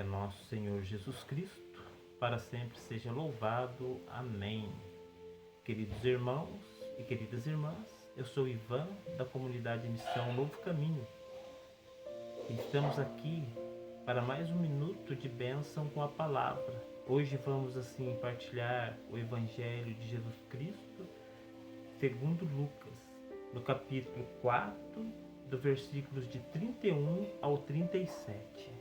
seja nosso Senhor Jesus Cristo, para sempre seja louvado. Amém. Queridos irmãos e queridas irmãs, eu sou Ivan, da comunidade Missão Novo Caminho. Estamos aqui para mais um minuto de bênção com a palavra. Hoje vamos assim partilhar o Evangelho de Jesus Cristo, segundo Lucas, no capítulo 4, do versículos de 31 ao 37.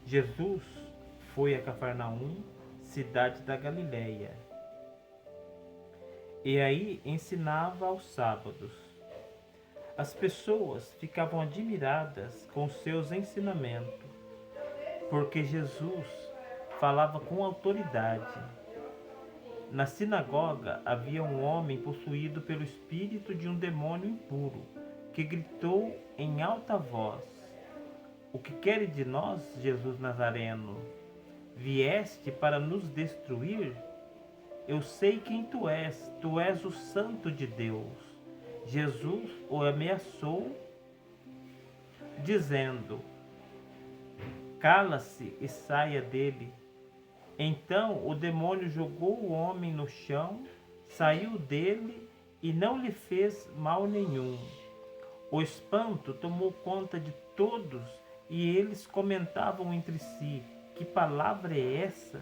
Jesus foi a Cafarnaum, cidade da Galileia, e aí ensinava aos sábados. As pessoas ficavam admiradas com seus ensinamentos, porque Jesus falava com autoridade. Na sinagoga havia um homem possuído pelo espírito de um demônio impuro, que gritou em alta voz: "O que queres de nós, Jesus Nazareno? Vieste para nos destruir? Eu sei quem tu és o Santo de Deus." Jesus o ameaçou, dizendo: "Cala-se e saia dele." Então o demônio jogou o homem no chão, saiu dele e não lhe fez mal nenhum. O espanto tomou conta de todos e eles comentavam entre si: "Que palavra é essa?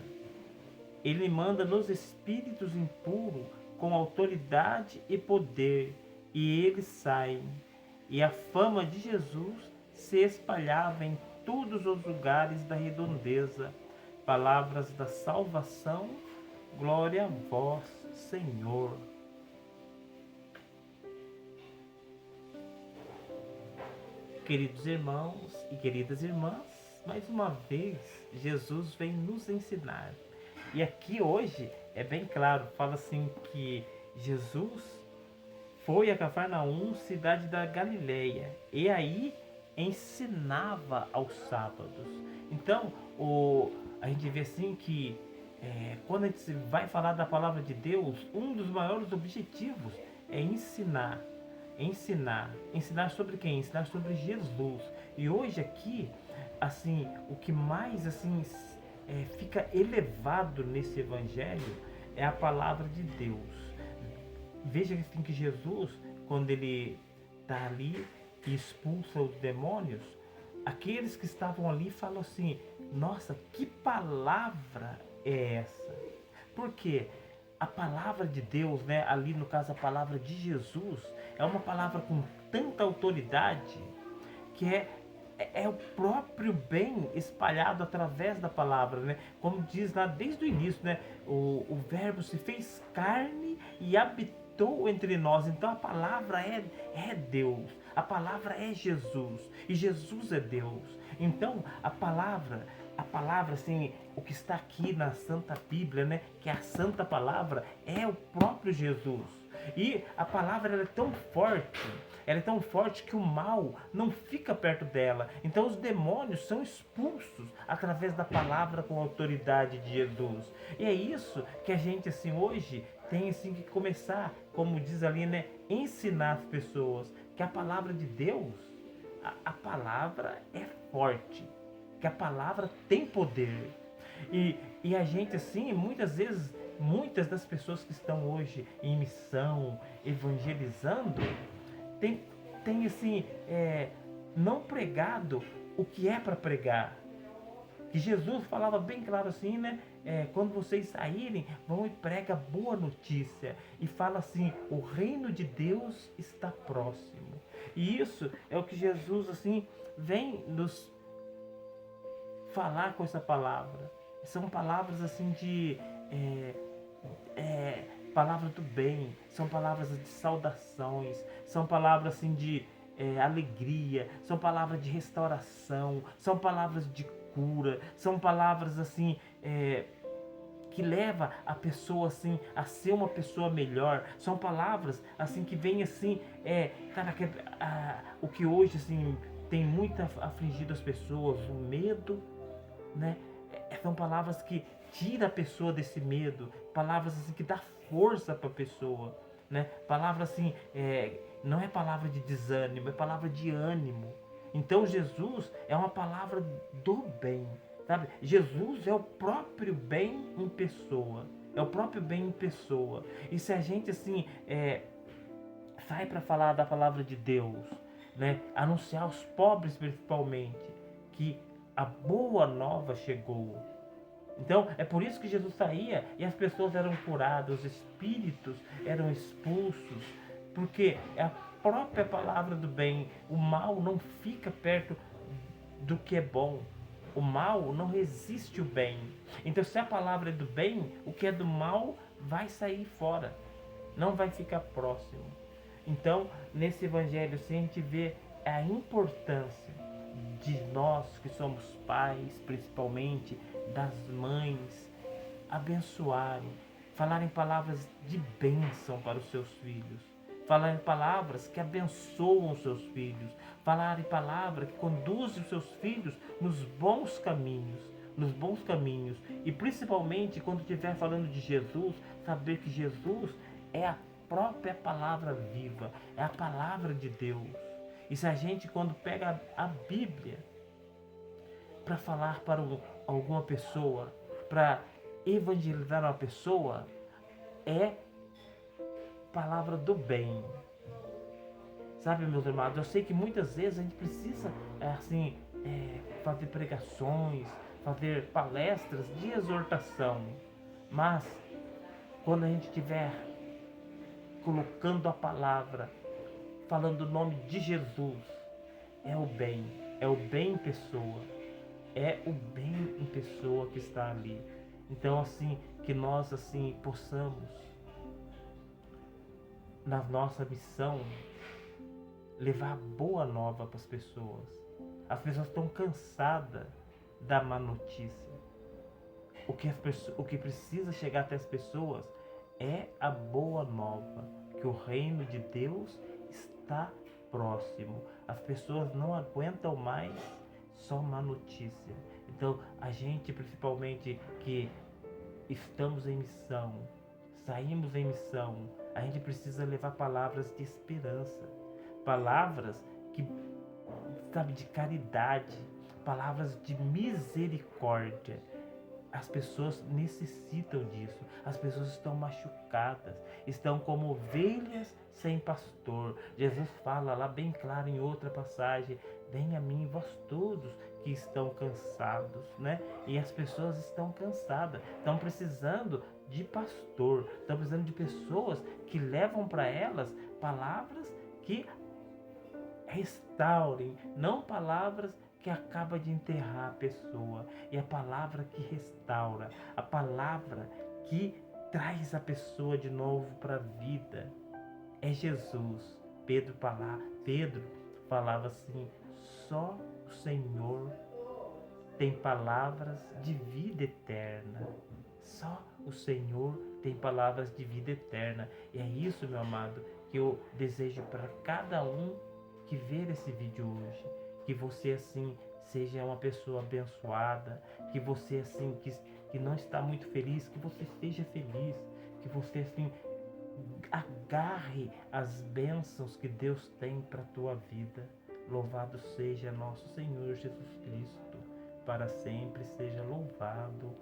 Ele manda nos espíritos impuros com autoridade e poder, e eles saem." E a fama de Jesus se espalhava em todos os lugares da redondeza. Palavras da salvação, glória a vós, Senhor. Queridos irmãos e queridas irmãs, mais uma vez Jesus vem nos ensinar. E aqui hoje é bem claro, fala assim que Jesus foi a Cafarnaum, cidade da Galileia, e aí ensinava aos sábados. Então, a gente vê assim que quando a gente vai falar da palavra de Deus, um dos maiores objetivos é ensinar. Ensinar sobre quem? Ensinar sobre Jesus. E hoje aqui, assim, o que mais assim fica elevado nesse evangelho é a palavra de Deus. Veja assim que Jesus, quando ele está ali e expulsa os demônios, aqueles que estavam ali falam assim: "Nossa, que palavra é essa?" Porque a palavra de Deus, né, ali no caso a palavra de Jesus, é uma palavra com tanta autoridade que é o próprio bem espalhado através da palavra, né? Como diz lá desde o início, né? O verbo se fez carne e habitou entre nós. Então a palavra é Deus, a palavra é Jesus e Jesus é Deus. Então a palavra assim, o que está aqui na Santa Bíblia, né? Que é a Santa Palavra, é o próprio Jesus. E a palavra ela é tão forte que o mal não fica perto dela. Então os demônios são expulsos através da palavra com a autoridade de Jesus. E é isso que a gente assim hoje tem assim que começar, como diz ali, né, ensinar as pessoas que a palavra de Deus, a palavra é forte, que a palavra tem poder. E a gente assim, muitas das pessoas que estão hoje em missão, evangelizando, tem assim, não pregado o que é para pregar. Que Jesus falava bem claro assim, né? Quando vocês saírem, vão e prega boa notícia. E fala assim: o reino de Deus está próximo. E isso é o que Jesus assim vem nos falar com essa palavra. São palavras assim de palavra do bem, são palavras de saudações, são palavras assim de alegria, são palavras de restauração, são palavras de cura, são palavras assim que leva a pessoa assim a ser uma pessoa melhor. São palavras assim que vem assim o que hoje assim tem muito afligido as pessoas, o medo, né? São palavras que tira a pessoa desse medo, palavras assim que dá força para a pessoa. né? Palavra assim, não é palavra de desânimo, é palavra de ânimo. Então Jesus é uma palavra do bem, sabe? Jesus é o próprio bem em pessoa. É o próprio bem em pessoa. E se a gente assim sai para falar da palavra de Deus, né? Anunciar aos pobres principalmente que a boa nova chegou. Então é por isso que Jesus saía e as pessoas eram curadas, os espíritos eram expulsos, porque é a própria palavra do bem. O mal não fica perto do que é bom. O mal não resiste o bem. Então se a palavra é do bem, o que é do mal vai sair fora, não vai ficar próximo. Então nesse evangelho assim, a gente vê a importância de nós que somos pais, principalmente das mães, abençoarem, falarem palavras de bênção para os seus filhos, falarem palavras que abençoam os seus filhos, falarem palavras que conduzem os seus filhos nos bons caminhos, e principalmente quando estiver falando de Jesus, saber que Jesus é a própria palavra viva, é a palavra de Deus. E se a gente, quando pega a Bíblia para falar para alguma pessoa, para evangelizar uma pessoa, é palavra do bem. Sabe, meus amados, eu sei que muitas vezes a gente precisa fazer pregações, fazer palestras de exortação, mas quando a gente estiver colocando a palavra, falando o nome de Jesus, é o bem em pessoa, é o bem em pessoa que está ali. Então assim, que nós assim possamos, na nossa missão, levar boa nova para as pessoas. As pessoas estão cansadas da má notícia. O que precisa chegar até as pessoas é a boa nova, que o reino de Deus está próximo. As pessoas não aguentam mais só má notícia. Então, a gente, principalmente que estamos em missão, saímos em missão, a gente precisa levar palavras de esperança, palavras que, sabe, de caridade, palavras de misericórdia. As pessoas necessitam disso. As pessoas estão machucadas, estão como ovelhas sem pastor. Jesus fala lá bem claro em outra passagem: vem a mim vós todos que estão cansados, né? E as pessoas estão cansadas, estão precisando de pastor, estão precisando de pessoas que levam para elas palavras que restaurem, não palavras que acaba de enterrar a pessoa. E a palavra que restaura, a palavra que traz a pessoa de novo para a vida é Jesus. Pedro falava assim: só o Senhor tem palavras de vida eterna. Só o Senhor tem palavras de vida eterna. E é isso, meu amado, que eu desejo para cada um que ver esse vídeo hoje. Que você assim seja uma pessoa abençoada, que você assim que não está muito feliz, que você seja feliz, que você assim agarre as bênçãos que Deus tem para a tua vida. Louvado seja nosso Senhor Jesus Cristo, para sempre seja louvado.